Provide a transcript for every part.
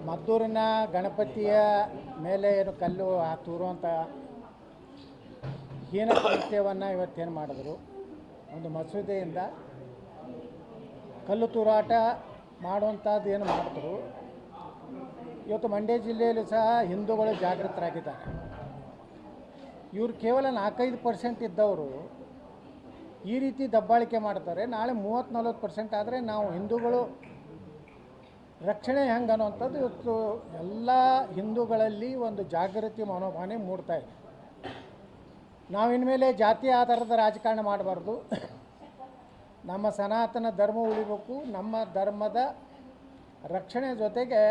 ಮದ್ದೂರಿನ ಗಣಪತಿಯ ಮೇಲೆ ಏನು ಕಲ್ಲು ತೂರುವಂಥ ಹೀನ ಕೃತ್ಯವನ್ನು ಇವತ್ತೇನು ಮಾಡಿದ್ರು, ಒಂದು ಮಸೂದೆಯಿಂದ ಕಲ್ಲು ತೂರಾಟ ಮಾಡುವಂಥದ್ದು ಏನು ಮಾಡಿದ್ರು. ಇವತ್ತು ಮಂಡ್ಯ ಜಿಲ್ಲೆಯಲ್ಲೂ ಸಹ ಹಿಂದೂಗಳು ಜಾಗೃತರಾಗಿದ್ದಾರೆ. ಇವರು ಕೇವಲ 4-5% ಇದ್ದವರು ಈ ರೀತಿ ದಬ್ಬಾಳಿಕೆ ಮಾಡ್ತಾರೆ. ನಾಳೆ 30-40% ಆದರೆ ನಾವು ಹಿಂದೂಗಳು ರಕ್ಷಣೆ ಹೆಂಗೆ ಅನ್ನೋವಂಥದ್ದು ಇವತ್ತು ಎಲ್ಲ ಹಿಂದೂಗಳಲ್ಲಿ ಒಂದು ಜಾಗೃತಿ ಮನೋಭಾವನೆ ಮೂಡ್ತಾ ಇದೆ. ನಾವು ಇನ್ಮೇಲೆ ಜಾತಿ ಆಧಾರದ ರಾಜಕಾರಣ ಮಾಡಬಾರ್ದು. ನಮ್ಮ ಸನಾತನ ಧರ್ಮ ಉಳಿಬೇಕು. ನಮ್ಮ ಧರ್ಮದ ರಕ್ಷಣೆ ಜೊತೆಗೆ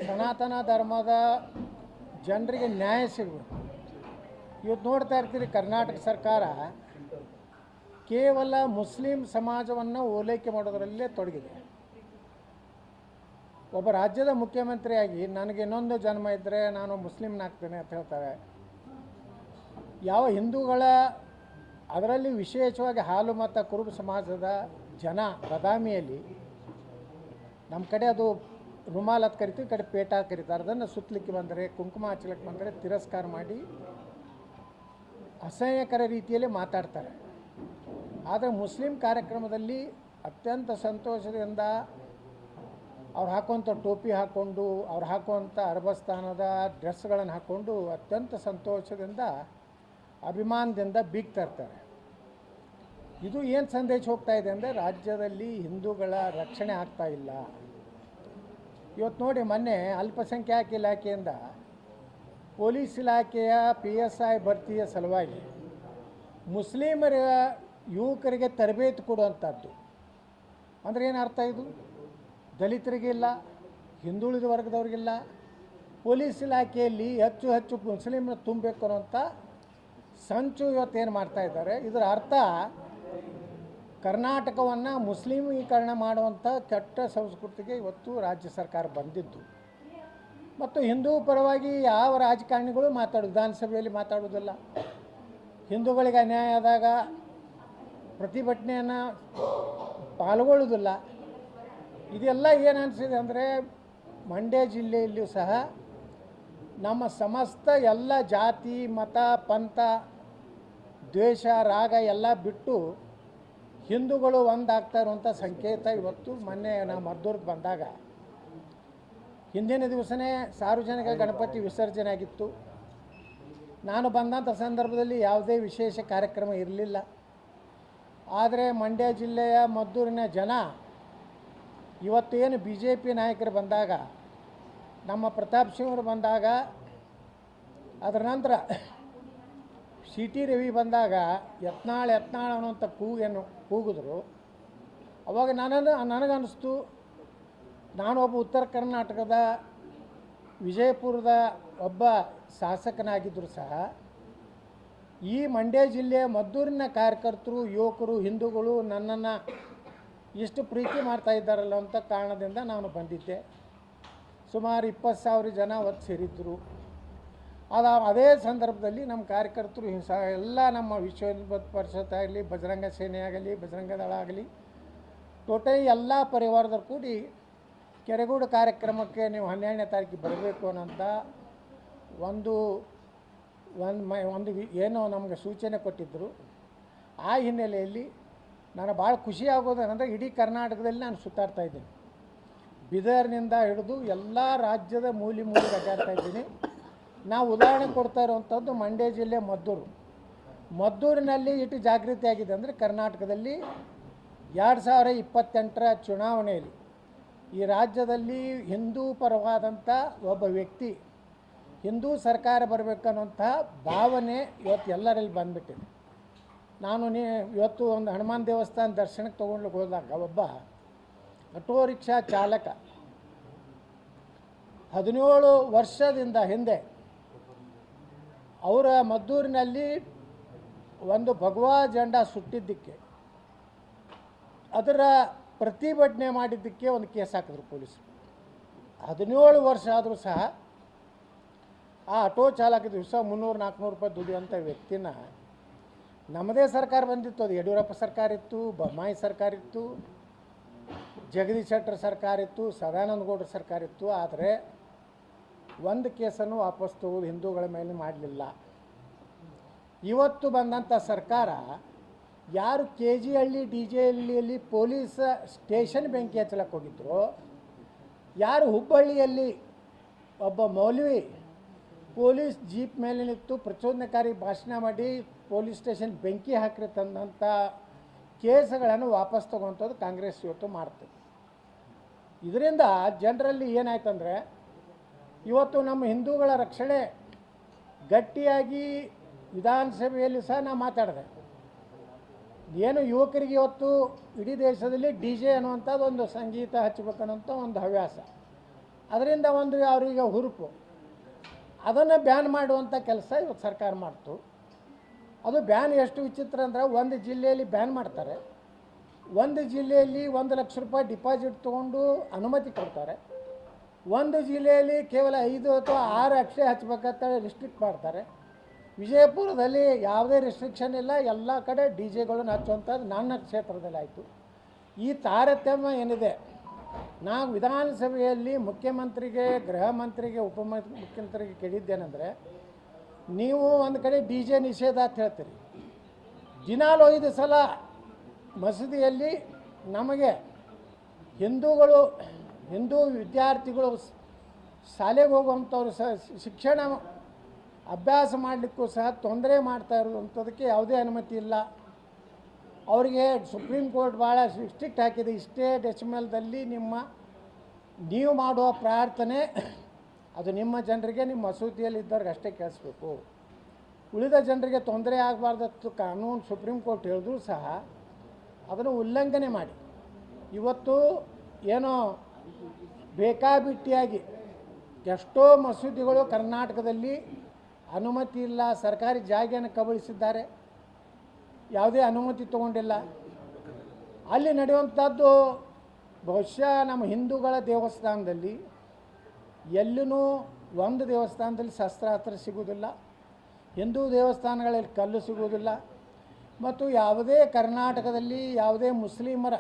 ಸನಾತನ ಧರ್ಮದ ಜನರಿಗೆ ನ್ಯಾಯ ಸಿಗಬೇಕು. ಇವತ್ತು ನೋಡ್ತಾ ಇರ್ತೀರಿ, ಕರ್ನಾಟಕ ಸರ್ಕಾರ ಕೇವಲ ಮುಸ್ಲಿಂ ಸಮಾಜವನ್ನು ಓಲೈಕೆ ಮಾಡೋದರಲ್ಲೇ ತೊಡಗಿದೆ. ಒಬ್ಬ ರಾಜ್ಯದ ಮುಖ್ಯಮಂತ್ರಿಯಾಗಿ ನನಗೆ ಇನ್ನೊಂದು ಜನ್ಮ ಇದ್ದರೆ ನಾನು ಮುಸ್ಲಿಮ್ನಾಗ್ತೇನೆ ಅಂತ ಹೇಳ್ತಾರೆ. ಯಾವ ಹಿಂದೂಗಳ, ಅದರಲ್ಲಿ ವಿಶೇಷವಾಗಿ ಹಾಲು ಮತ್ತು ಕುರುಬ ಸಮಾಜದ ಜನ ಬದಾಮಿಯಲ್ಲಿ, ನಮ್ಮ ಕಡೆ ಅದು ರುಮಾಲ್ ಅಂತ ಕರಿತೀವಿ, ಈ ಕಡೆ ಪೇಟ ಕರೀತಾರೆ. ಅದನ್ನು ಸುತ್ತಲಿಕ್ಕೆ ಬಂದರೆ, ಕುಂಕುಮ ಹಚ್ಚಲಿಕ್ಕೆ ಬಂದರೆ ತಿರಸ್ಕಾರ ಮಾಡಿ ಅಸಹ್ಯಕರ ರೀತಿಯಲ್ಲಿ ಮಾತಾಡ್ತಾರೆ. ಆದರೆ ಮುಸ್ಲಿಂ ಕಾರ್ಯಕ್ರಮದಲ್ಲಿ ಅತ್ಯಂತ ಸಂತೋಷದಿಂದ ಅವ್ರು ಹಾಕುವಂಥ ಟೋಪಿ ಹಾಕ್ಕೊಂಡು, ಅವ್ರು ಹಾಕುವಂಥ ಅರಬಸ್ಥಾನದ ಡ್ರೆಸ್ಗಳನ್ನು ಹಾಕ್ಕೊಂಡು ಅತ್ಯಂತ ಸಂತೋಷದಿಂದ ಅಭಿಮಾನದಿಂದ ಬೀಗ್ತಾ ಇರ್ತಾರೆ. ಇದು ಏನು ಸಂದೇಶ ಹೋಗ್ತಾ ಇದೆ ಅಂದರೆ, ರಾಜ್ಯದಲ್ಲಿ ಹಿಂದೂಗಳ ರಕ್ಷಣೆ ಆಗ್ತಾ ಇಲ್ಲ. ಇವತ್ತು ನೋಡಿ, ಮೊನ್ನೆ ಅಲ್ಪಸಂಖ್ಯಾತ ಇಲಾಖೆಯಿಂದ ಪೊಲೀಸ್ ಇಲಾಖೆಯ PSI ಭರ್ತಿಯ ಸಲುವಾಗಿ ಮುಸ್ಲಿಮರ ಯುವಕರಿಗೆ ತರಬೇತಿ ಕೊಡುವಂಥದ್ದು. ಅಂದರೆ ಏನು ಅರ್ಥ ಇದು? ದಲಿತರಿಗಿಲ್ಲ, ಹಿಂದುಳಿದ ವರ್ಗದವ್ರಿಗಿಲ್ಲ. ಪೊಲೀಸ್ ಇಲಾಖೆಯಲ್ಲಿ ಹೆಚ್ಚು ಮುಸ್ಲಿಮರು ತುಂಬಬೇಕು ಅನ್ನೋಂಥ ಸಂಚು ಇವತ್ತೇನು ಮಾಡ್ತಾ ಇದ್ದಾರೆ. ಇದರ ಅರ್ಥ ಕರ್ನಾಟಕವನ್ನು ಮುಸ್ಲಿಮೀಕರಣ ಮಾಡುವಂಥ ಕೆಟ್ಟ ಸಂಸ್ಕೃತಿಗೆ ಇವತ್ತು ರಾಜ್ಯ ಸರ್ಕಾರ ಬಂದಿದ್ದು. ಮತ್ತು ಹಿಂದೂ ಪರವಾಗಿ ಯಾವ ರಾಜಕಾರಣಿಗಳು ವಿಧಾನಸಭೆಯಲ್ಲಿ ಮಾತಾಡೋದಿಲ್ಲ. ಹಿಂದೂಗಳಿಗೆ ಅನ್ಯಾಯ ಆದಾಗ ಪ್ರತಿಭಟನೆಯನ್ನು ಪಾಲ್ಗೊಳ್ಳೋದಿಲ್ಲ. ಇದೆಲ್ಲ ಏನು ಅನಿಸಿದೆ ಅಂದರೆ, ಮಂಡ್ಯ ಜಿಲ್ಲೆಯಲ್ಲಿಯೂ ಸಹ ನಮ್ಮ ಸಮಸ್ತ ಎಲ್ಲ ಜಾತಿ ಮತ ಪಂಥ ದ್ವೇಷ ರಾಗ ಎಲ್ಲ ಬಿಟ್ಟು ಹಿಂದೂಗಳು ಒಂದಾಗ್ತಾ ಇರುವಂಥ ಸಂಕೇತ ಇವತ್ತು. ಮೊನ್ನೆ ನಾವು ಮದ್ದೂರಿಗೆ ಬಂದಾಗ ಹಿಂದಿನ ದಿವಸನೇ ಸಾರ್ವಜನಿಕ ಗಣಪತಿ ವಿಸರ್ಜನೆ ಆಗಿತ್ತು. ನಾನು ಬಂದಂಥ ಸಂದರ್ಭದಲ್ಲಿ ಯಾವುದೇ ವಿಶೇಷ ಕಾರ್ಯಕ್ರಮ ಇರಲಿಲ್ಲ. ಆದರೆ ಮಂಡ್ಯ ಜಿಲ್ಲೆಯ ಮದ್ದೂರಿನ ಜನ ಇವತ್ತು ಏನು BJP ನಾಯಕರು ಬಂದಾಗ, ನಮ್ಮ ಪ್ರತಾಪ್ ಸಿಂಹರು ಬಂದಾಗ, ಅದರ ನಂತರ CT ರವಿ ಬಂದಾಗ ಯತ್ನಾಳ್ ಅನ್ನುವಂಥ ಕೂಗೇನು ಕೂಗಿದ್ರು, ಅವಾಗ ನನಗನ್ನಿಸ್ತು, ನಾನೊಬ್ಬ ಉತ್ತರ ಕರ್ನಾಟಕದ ವಿಜಯಪುರದ ಒಬ್ಬ ಶಾಸಕನಾಗಿದ್ದರೂ ಸಹ ಈ ಮಂಡ್ಯ ಜಿಲ್ಲೆಯ ಮದ್ದೂರಿನ ಕಾರ್ಯಕರ್ತರು, ಯುವಕರು, ಹಿಂದೂಗಳು ನನ್ನನ್ನು ಇಷ್ಟು ಪ್ರೀತಿ ಮಾಡ್ತಾ ಇದ್ದಾರಲ್ಲ ಅಂತ ಕಾರಣದಿಂದ ನಾನು ಬಂದಿದ್ದೆ. ಸುಮಾರು 20,000 ಜನ ಅವತ್ತು ಸೇರಿದ್ದರು. ಅದೇ ಸಂದರ್ಭದಲ್ಲಿ ನಮ್ಮ ಕಾರ್ಯಕರ್ತರು ಎಲ್ಲ ನಮ್ಮ ವಿಶ್ವ ಹಿಂದೂ ಪರಿಷತ್ ಆಗಲಿ, ಬಜರಂಗ ಸೇನೆ ಆಗಲಿ, ಬಜರಂಗ ದಳ ಆಗಲಿ, ಟೋಟಲಿ ಎಲ್ಲ ಪರಿವಾರದವ್ರು ಕೂಡಿ ಕೆರೆಗೂಡು ಕಾರ್ಯಕ್ರಮಕ್ಕೆ ನೀವು 12ನೇ ತಾರೀಕಿಗೆ ಬರಬೇಕು ಅನ್ನೋಂಥ ಒಂದು ಏನೋ ನಮಗೆ ಸೂಚನೆ ಕೊಟ್ಟಿದ್ದರು. ಆ ಹಿನ್ನೆಲೆಯಲ್ಲಿ ನಾನು ಭಾಳ ಖುಷಿ ಆಗೋದೇನೆಂದರೆ, ಇಡೀ ಕರ್ನಾಟಕದಲ್ಲಿ ನಾನು ಸುತ್ತಾಡ್ತಾ ಇದ್ದೀನಿ. ಬೀದರ್ನಿಂದ ಹಿಡಿದು ಎಲ್ಲ ರಾಜ್ಯದ ಮೂಲೆ ಅಡ್ಡಾಡ್ತಾ ಇದ್ದೀನಿ. ನಾವು ಉದಾಹರಣೆ ಕೊಡ್ತಾ ಇರುವಂಥದ್ದು ಮಂಡ್ಯ ಜಿಲ್ಲೆ ಮದ್ದೂರಿನಲ್ಲಿ ಇಟ್ಟು ಜಾಗೃತಿ ಆಗಿದೆ ಅಂದರೆ, ಕರ್ನಾಟಕದಲ್ಲಿ 2028ರ ಚುನಾವಣೆಯಲ್ಲಿ ಈ ರಾಜ್ಯದಲ್ಲಿ ಹಿಂದೂ ಪರವಾದಂಥ ಒಬ್ಬ ವ್ಯಕ್ತಿ, ಹಿಂದೂ ಸರ್ಕಾರ ಬರಬೇಕನ್ನುವಂಥ ಭಾವನೆ ಇವತ್ತು ಎಲ್ಲರಲ್ಲಿ ಬಂದುಬಿಟ್ಟಿದೆ. ನಾನು ಇವತ್ತು ಒಂದು ಹನುಮಾನ್ ದೇವಸ್ಥಾನ ದರ್ಶನಕ್ಕೆ ತೊಗೊಂಡ್ಲಿಕ್ಕೆ ಹೋದಾಗ ಒಬ್ಬ ಆಟೋ ರಿಕ್ಷಾ ಚಾಲಕ 17 ವರ್ಷದಿಂದ ಹಿಂದೆ ಅವರ ಮದ್ದೂರಿನಲ್ಲಿ ಒಂದು ಭಗವಾ ಜೆಂಡಾ ಸುಟ್ಟಿದ್ದಕ್ಕೆ, ಅದರ ಪ್ರತಿಭಟನೆ ಮಾಡಿದ್ದಕ್ಕೆ ಒಂದು ಕೇಸ್ ಹಾಕಿದ್ರು ಪೊಲೀಸರು. 17 ವರ್ಷ ಆದರೂ ಸಹ ಆ ಆಟೋ ಚಾಲಕ ದಿವಸ 300-400 ರೂಪಾಯಿ ದುಡಿಯುವಂಥ ವ್ಯಕ್ತಿನ ನಮ್ಮದೇ ಸರ್ಕಾರ ಬಂದಿತ್ತು. ಅದು ಯಡಿಯೂರಪ್ಪ ಸರ್ಕಾರ ಇತ್ತು, ಬೊಮ್ಮಾಯಿ ಸರ್ಕಾರ ಇತ್ತು. ಜಗದೀಶ್ ಶೆಟ್ಟರ್ ಸರ್ಕಾರ ಇತ್ತು, ಸದಾನಂದ ಗೌಡ್ರ ಸರ್ಕಾರ ಇತ್ತು. ಆದರೆ ಒಂದು ಕೇಸನ್ನು ವಾಪಸ್ ತಗೋದು ಹಿಂದೂಗಳ ಮೇಲೆ ಮಾಡಲಿಲ್ಲ. ಇವತ್ತು ಬಂದಂಥ ಸರ್ಕಾರ ಯಾರು KG ಹಳ್ಳಿ DJ ಹಳ್ಳಿಯಲ್ಲಿ ಪೊಲೀಸ್ ಸ್ಟೇಷನ್ ಬೆಂಕಿ ಹಚ್ಚಲಕ್ಕೆ ಹೋಗಿದ್ರು, ಯಾರು ಹುಬ್ಬಳ್ಳಿಯಲ್ಲಿ ಒಬ್ಬ ಮೌಲ್ವಿ ಪೊಲೀಸ್ ಜೀಪ್ ಮೇಲೆ ನಿಂತು ಪ್ರಚೋದನಕಾರಿ ಭಾಷಣ ಮಾಡಿ ಪೊಲೀಸ್ ಸ್ಟೇಷನ್ ಬೆಂಕಿ ಹಾಕಿ ತಂದಂಥ ಕೇಸ್ಗಳನ್ನು ವಾಪಸ್ ತಗೊವಂಥದ್ದು ಕಾಂಗ್ರೆಸ್ ಇವತ್ತು ಮಾಡ್ತದೆ. ಇದರಿಂದ ಜನರಲ್ಲಿ ಏನಾಯ್ತಂದರೆ, ಇವತ್ತು ನಮ್ಮ ಹಿಂದೂಗಳ ರಕ್ಷಣೆ ಗಟ್ಟಿಯಾಗಿ ವಿಧಾನಸಭೆಯಲ್ಲಿ ಸಹ ನಾನು ಮಾತಾಡಿದೆ. ಏನು ಯುವಕರಿಗೆ ಇವತ್ತು ಇಡೀ ದೇಶದಲ್ಲಿ DJ ಅನ್ನುವಂಥದ್ದು ಒಂದು ಸಂಗೀತ ಹಚ್ಚಬೇಕನ್ನೋಂಥ ಒಂದು ಹವ್ಯಾಸ, ಅದರಿಂದ ಒಂದು ಅವರಿಗೆ ಹುರುಪು, ಅದನ್ನು ಬ್ಯಾನ್ ಮಾಡುವಂಥ ಕೆಲಸ ಇವತ್ತು ಸರ್ಕಾರ ಮಾಡ್ತು. ಅದು ಬ್ಯಾನ್ ಎಷ್ಟು ವಿಚಿತ್ರ ಅಂದರೆ, ಒಂದು ಜಿಲ್ಲೆಯಲ್ಲಿ ಬ್ಯಾನ್ ಮಾಡ್ತಾರೆ, ಒಂದು ಜಿಲ್ಲೆಯಲ್ಲಿ 1 ಲಕ್ಷ ರೂಪಾಯಿ ಡಿಪಾಸಿಟ್ ತೊಗೊಂಡು ಅನುಮತಿ ಕೊಡ್ತಾರೆ, ಒಂದು ಜಿಲ್ಲೆಯಲ್ಲಿ ಕೇವಲ 5 ಅಥವಾ 6 ಅಕ್ಷರ ಹಚ್ಚಬೇಕಂತ ರಿಸ್ಟ್ರಿಕ್ಟ್ ಮಾಡ್ತಾರೆ. ವಿಜಯಪುರದಲ್ಲಿ ಯಾವುದೇ ರಿಸ್ಟ್ರಿಕ್ಷನ್ ಇಲ್ಲ, ಎಲ್ಲ ಕಡೆ DJಗಳನ್ನು ಹಚ್ಚುವಂಥದ್ದು ನನ್ನ ಕ್ಷೇತ್ರದಲ್ಲಿ ಆಯಿತು. ಈ ತಾರತಮ್ಯ ಏನಿದೆ, ನಾವು ವಿಧಾನಸಭೆಯಲ್ಲಿ ಮುಖ್ಯಮಂತ್ರಿಗೆ, ಗೃಹ ಮಂತ್ರಿಗೆ, ಮುಖ್ಯಮಂತ್ರಿಗೆ ಕೇಳಿದ್ದೇನೆಂದರೆ, ನೀವು ಒಂದು ಕಡೆ DJ ನಿಷೇಧ ಅಂತ ಹೇಳ್ತೀರಿ, ದಿನಾಲು 5 ಸಲ ಮಸೀದಿಯಲ್ಲಿ ನಮಗೆ ಹಿಂದೂ ವಿದ್ಯಾರ್ಥಿಗಳು ಶಾಲೆಗೆ ಹೋಗುವಂಥವ್ರು ಸಹ ಶಿಕ್ಷಣ ಅಭ್ಯಾಸ ಮಾಡಲಿಕ್ಕೂ ಸಹ ತೊಂದರೆ ಮಾಡ್ತಾ ಇರುವಂಥದಕ್ಕೆ ಯಾವುದೇ ಅನುಮತಿ ಇಲ್ಲ. ಅವರಿಗೆ ಸುಪ್ರೀಂ ಕೋರ್ಟ್ ಭಾಳ ಸ್ಟ್ರಿಕ್ಟ್ ಹಾಕಿದೆ. ಇಷ್ಟೇ ಡೆಸಿಮಲ್ದಲ್ಲಿ ನೀವು ಮಾಡುವ ಪ್ರಾರ್ಥನೆ ಅದು ನಿಮ್ಮ ಜನರಿಗೆ, ನಿಮ್ಮ ಮಸೂತಿಯಲ್ಲಿ ಇದ್ದವ್ರಿಗೆ ಅಷ್ಟೇ ಕೇಳಿಸ್ಬೇಕು, ಉಳಿದ ಜನರಿಗೆ ತೊಂದರೆ ಆಗಬಾರ್ದತ್ತು ಕಾನೂನು ಸುಪ್ರೀಂ ಕೋರ್ಟ್ ಹೇಳಿದ್ರು ಸಹ ಅದನ್ನು ಉಲ್ಲಂಘನೆ ಮಾಡಿ ಇವತ್ತು ಏನೋ ಬೇಕಾಬಿಟ್ಟಿಯಾಗಿ ಎಷ್ಟೋ ಮಸೂದಿಗಳು ಕರ್ನಾಟಕದಲ್ಲಿ ಅನುಮತಿ ಇಲ್ಲ, ಸರ್ಕಾರಿ ಜಾಗೆಯನ್ನು ಕಬಳಿಸಿದ್ದಾರೆ, ಯಾವುದೇ ಅನುಮತಿ ತಗೊಂಡಿಲ್ಲ. ಅಲ್ಲಿ ನಡೆಯುವಂಥದ್ದು ಬಹುಶಃ ನಮ್ಮ ಹಿಂದೂಗಳ ದೇವಸ್ಥಾನದಲ್ಲಿ ಎಲ್ಲೂ ಒಂದು ದೇವಸ್ಥಾನದಲ್ಲಿ ಶಸ್ತ್ರಾಸ್ತ್ರ ಸಿಗುವುದಿಲ್ಲ, ಹಿಂದೂ ದೇವಸ್ಥಾನಗಳಲ್ಲಿ ಕಲ್ಲು ಸಿಗುವುದಿಲ್ಲ, ಮತ್ತು ಯಾವುದೇ ಕರ್ನಾಟಕದಲ್ಲಿ ಯಾವುದೇ ಮುಸ್ಲಿಮರ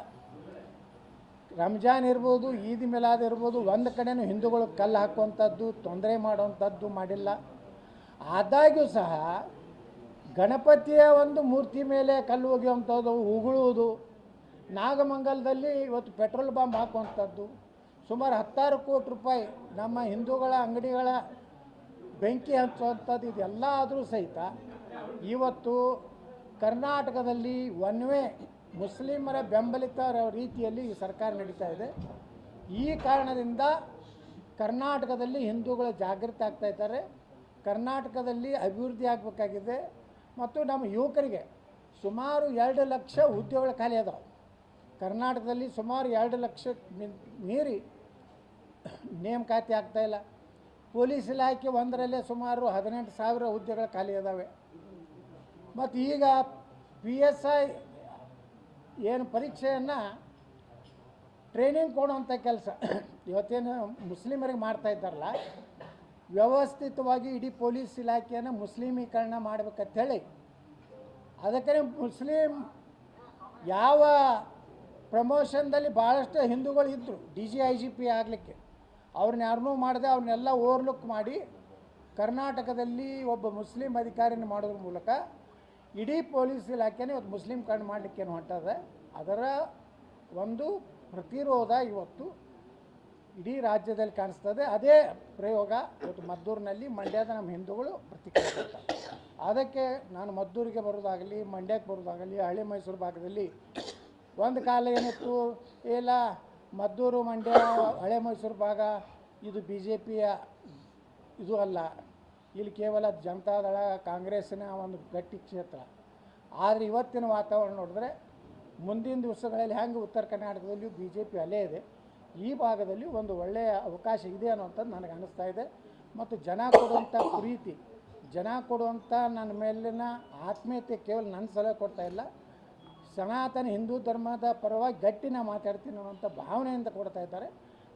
ರಂಜಾನ್ ಇರ್ಬೋದು, ಈದ್ ಮಿಲಾದ್ ಇರ್ಬೋದು, ಒಂದು ಕಡೆಯೂ ಹಿಂದೂಗಳು ಕಲ್ಲು ಹಾಕುವಂಥದ್ದು, ತೊಂದರೆ ಮಾಡುವಂಥದ್ದು ಮಾಡಿಲ್ಲ. ಆದಾಗ್ಯೂ ಸಹ ಗಣಪತಿಯ ಒಂದು ಮೂರ್ತಿ ಮೇಲೆ ಕಲ್ಲು ಒಗೆಯುವಂಥದ್ದು, ಉಗುಳುವುದು, ನಾಗಮಂಗಲದಲ್ಲಿ ಇವತ್ತು ಪೆಟ್ರೋಲ್ ಬಾಂಬ್ ಹಾಕುವಂಥದ್ದು, ಸುಮಾರು 16 ಕೋಟಿ ರೂಪಾಯಿ ನಮ್ಮ ಹಿಂದೂಗಳ ಅಂಗಡಿಗಳ ಬೆಂಕಿ ಹಚ್ಚುವಂಥದ್ದು, ಇದೆಲ್ಲ ಆದರೂ ಸಹಿತ ಇವತ್ತು ಕರ್ನಾಟಕದಲ್ಲಿ ಒನ್ ವೇ ಮುಸ್ಲಿಮರ ಬೆಂಬಲಿತ ರೀತಿಯಲ್ಲಿ ಈ ಸರ್ಕಾರ ನಡೀತಾ ಇದೆ. ಈ ಕಾರಣದಿಂದ ಕರ್ನಾಟಕದಲ್ಲಿ ಹಿಂದೂಗಳು ಜಾಗೃತಿ ಆಗ್ತಾ ಇದ್ದಾರೆ, ಕರ್ನಾಟಕದಲ್ಲಿ ಅಭಿವೃದ್ಧಿ ಆಗಬೇಕಾಗಿದೆ. ಮತ್ತು ನಮ್ಮ ಯುವಕರಿಗೆ ಸುಮಾರು 2 ಲಕ್ಷ ಉದ್ಯೋಗಗಳು ಖಾಲಿ ಅದಾವೆ ಕರ್ನಾಟಕದಲ್ಲಿ, ಸುಮಾರು 2 ಲಕ್ಷ ಮೀರಿ ನೇಮಕಾತಿ ಆಗ್ತಾಯಿಲ್ಲ. ಪೊಲೀಸ್ ಇಲಾಖೆ ಒಂದರಲ್ಲೇ ಸುಮಾರು 18,000 ಹುದ್ದೆಗಳು ಖಾಲಿ ಇದ್ದಾವೆ. ಮತ್ತು ಈಗ PSI ಏನು ಪರೀಕ್ಷೆಯನ್ನು ಟ್ರೈನಿಂಗ್ ಕೊಡುವಂಥ ಕೆಲಸ ಇವತ್ತೇನು ಮುಸ್ಲಿಮರಿಗೆ ಮಾಡ್ತಾ ಇದ್ದಾರಲ್ಲ, ವ್ಯವಸ್ಥಿತವಾಗಿ ಇಡೀ ಪೊಲೀಸ್ ಇಲಾಖೆಯನ್ನು ಮುಸ್ಲಿಮೀಕರಣ ಮಾಡಬೇಕಂತೇಳಿ, ಅದಕ್ಕೆ ಮುಸ್ಲಿಂ ಯಾವ ಪ್ರಮೋಷನ್ದಲ್ಲಿ ಭಾಳಷ್ಟು ಹಿಂದೂಗಳು ಇದ್ದರು DG IGP ಆಗಲಿಕ್ಕೆ, ಅವ್ರನ್ನ ಯಾರನ್ನೂ ಮಾಡದೆ ಅವ್ರನ್ನೆಲ್ಲ ಓವರ್ಲುಕ್ ಮಾಡಿ ಕರ್ನಾಟಕದಲ್ಲಿ ಒಬ್ಬ ಮುಸ್ಲಿಂ ಅಧಿಕಾರಿನ ಮಾಡೋದ್ರ ಮೂಲಕ ಇಡೀ ಪೊಲೀಸ್ ಇಲಾಖೆನೇ ಇವತ್ತು ಮುಸ್ಲಿಂಕರಣ ಮಾಡಲಿಕ್ಕೇನು ಹೊಂಟದೆ. ಅದರ ಒಂದು ಪ್ರತಿರೋಧ ಇವತ್ತು ಇಡೀ ರಾಜ್ಯದಲ್ಲಿ ಕಾಣಿಸ್ತದೆ. ಅದೇ ಪ್ರಯೋಗ ಇವತ್ತು ಮದ್ದೂರಿನಲ್ಲಿ, ಮಂಡ್ಯದ ನಮ್ಮ ಹಿಂದೂಗಳು ಪ್ರತಿಕ್ರಿಯೆ ಕೊಡ್ತಾರೆ. ಅದಕ್ಕೆ ನಾನು ಮದ್ದೂರಿಗೆ ಬರೋದಾಗಲಿ, ಮಂಡ್ಯಕ್ಕೆ ಬರೋದಾಗಲಿ, ಹಳೆ ಮೈಸೂರು ಭಾಗದಲ್ಲಿ ಒಂದು ಕಾಲ ಏನಿತ್ತು, ಇಲ್ಲ ಮದ್ದೂರು, ಮಂಡ್ಯ, ಹಳೆ ಮೈಸೂರು ಭಾಗ ಇದು BJPಯ ಇದು ಅಲ್ಲ, ಇಲ್ಲಿ ಕೇವಲ ಜನತಾದಳ ಕಾಂಗ್ರೆಸ್ಸಿನ ಒಂದು ಗಟ್ಟಿ ಕ್ಷೇತ್ರ. ಆದರೆ ಇವತ್ತಿನ ವಾತಾವರಣ ನೋಡಿದ್ರೆ ಮುಂದಿನ ದಿವಸಗಳಲ್ಲಿ ಹೆಂಗೆ ಉತ್ತರ ಕರ್ನಾಟಕದಲ್ಲಿಯೂ BJP ಅಲ್ಲೇ ಇದೆ, ಈ ಭಾಗದಲ್ಲಿ ಒಂದು ಒಳ್ಳೆಯ ಅವಕಾಶ ಇದೆ ಅನ್ನೋಂಥದ್ದು ನನಗೆ ಅನ್ನಿಸ್ತಾ ಇದೆ. ಮತ್ತು ಜನ ಕೊಡುವಂಥ ಪ್ರೀತಿ, ಜನ ಕೊಡುವಂಥ ನನ್ನ ಮೇಲಿನ ಆತ್ಮೀಯತೆ ಕೇವಲ ನನ್ನ ಸಲಹೆ ಕೊಡ್ತಾ ಇಲ್ಲ, ಸನಾತನ ಹಿಂದೂ ಧರ್ಮದ ಪರವಾಗಿ ಗಟ್ಟಿನ ಮಾತಾಡ್ತೀನಿ ಅನ್ನೋಂಥ ಭಾವನೆಯಿಂದ ಕೊಡ್ತಾ ಇದ್ದಾರೆ.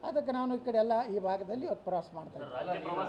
ಅದಕ್ಕೆ ನಾನು ಈ ಕಡೆ ಎಲ್ಲ ಈ ಭಾಗದಲ್ಲಿ ಇವತ್ತು ಪ್ರವಾಸ ಮಾಡ್ತಾ ಇದ್ದೀನಿ.